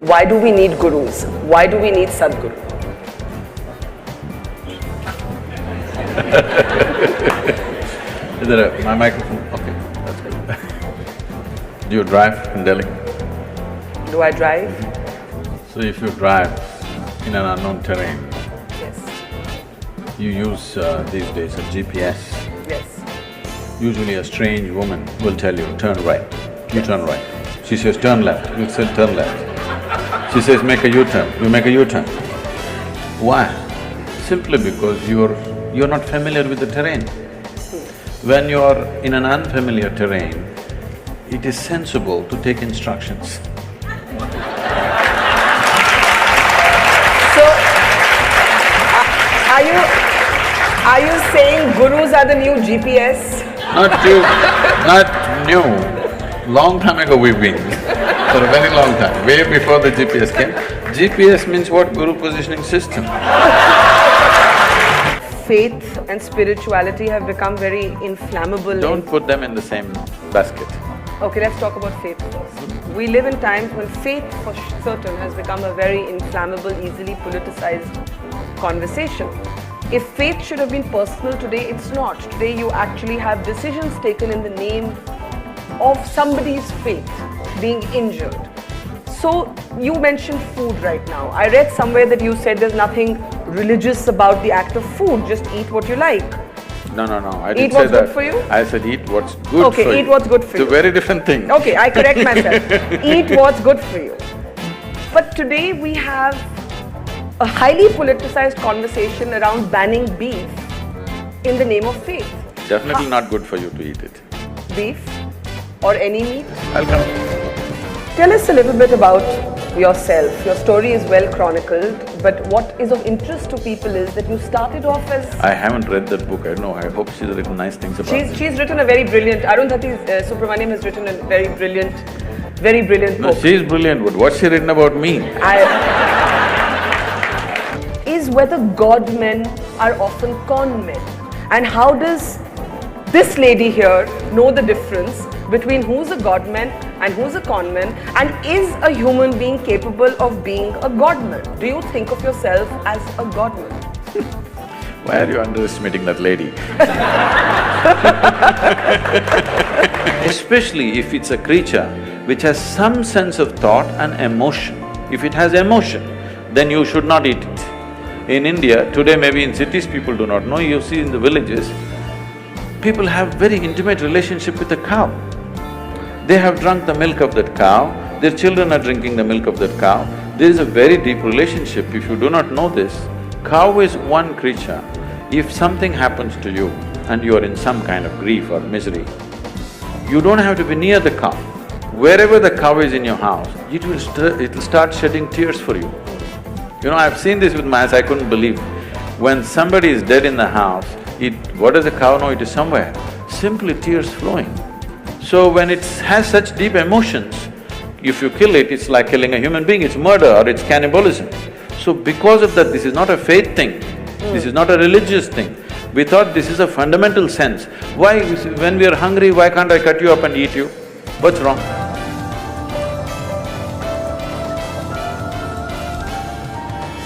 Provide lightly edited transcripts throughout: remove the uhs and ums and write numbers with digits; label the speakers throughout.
Speaker 1: Why do we need gurus? Why do we need Sadhguru?
Speaker 2: Is there my microphone? Okay, that's good. Do you drive in Delhi?
Speaker 1: Do I drive?
Speaker 2: So if you drive in an unknown terrain,
Speaker 1: Yes.
Speaker 2: you use these days a GPS.
Speaker 1: Yes.
Speaker 2: Usually a strange woman will tell you, turn right, you turn right. She says, turn left, you say turn left. She says, make a U-turn, you make a U-turn. Why? Simply because you're not familiar with the terrain. When you're in an unfamiliar terrain, it is sensible to take instructions.
Speaker 1: So, are you saying gurus are the new GPS?
Speaker 2: Not new. Long time ago we've been, for a very long time, way before the GPS came. GPS means what? Guru Positioning System.
Speaker 1: Faith and spirituality have become very inflammable.
Speaker 2: Don't put them in the same basket.
Speaker 1: Okay, let's talk about faith first. We live in times when faith for certain has become a very inflammable, easily politicized conversation. If faith should have been personal today, it's not. Today you actually have decisions taken in the name of somebody's faith being injured. So, you mentioned food right now. I read somewhere that you said there's nothing religious about the act of food, just eat what you like.
Speaker 2: No, I didn't say that.
Speaker 1: Eat what's good for you?
Speaker 2: I said eat what's good for you.
Speaker 1: Okay, eat what's good for you.
Speaker 2: It's a very different thing.
Speaker 1: Okay, I correct myself. Eat what's good for you. But today we have a highly politicized conversation around banning beef in the name of faith.
Speaker 2: Definitely not good for you to eat it.
Speaker 1: Beef or any meat?
Speaker 2: I'll come.
Speaker 1: Tell us a little bit about yourself. Your story is well chronicled, but what is of interest to people is that you started off as…
Speaker 2: I haven't read that book, I don't know, I hope she's written nice things about it.
Speaker 1: She's written a very brilliant… Arundhati Subramaniam has written a very brilliant
Speaker 2: No,
Speaker 1: book.
Speaker 2: she's brilliant, but what's she written about me?
Speaker 1: Is whether God men are often con men. And how does this lady here know the difference between who's a God man and who's a con man, and is a human being capable of being a God man? Do you think of yourself as a God man?
Speaker 2: Why are you underestimating that lady? Especially if it's a creature which has some sense of thought and emotion. If it has emotion, then you should not eat it. In India, today maybe in cities people do not know, you see in the villages, people have very intimate relationship with the cow. They have drunk the milk of that cow, their children are drinking the milk of that cow. There is a very deep relationship. If you do not know this, cow is one creature. If something happens to you and you are in some kind of grief or misery, you don't have to be near the cow. Wherever the cow is in your house, it'll start shedding tears for you. You know, I've seen this with my eyes, I couldn't believe. When somebody is dead in the house, what does the cow know? It is somewhere, simply tears flowing. So when it has such deep emotions, if you kill it, it's like killing a human being, it's murder or it's cannibalism. So because of that, this is not a faith thing, this is not a religious thing. We thought this is a fundamental sense. Why, when we are hungry, why can't I cut you up and eat you? What's wrong?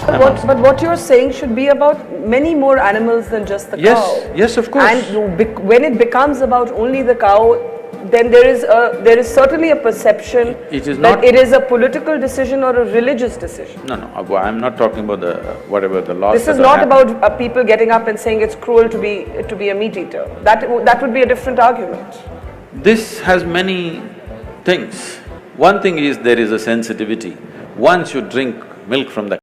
Speaker 1: But what you're saying should be about many more animals than just the cow.
Speaker 2: Yes, of course.
Speaker 1: And when it becomes about only the cow, then there is certainly a perception that it is a political decision or a religious decision.
Speaker 2: No, I'm not talking about whatever the laws.
Speaker 1: This is not about people getting up and saying it's cruel to be a meat eater. That would be a different argument.
Speaker 2: This has many things. One thing is there is a sensitivity. Once you drink milk from the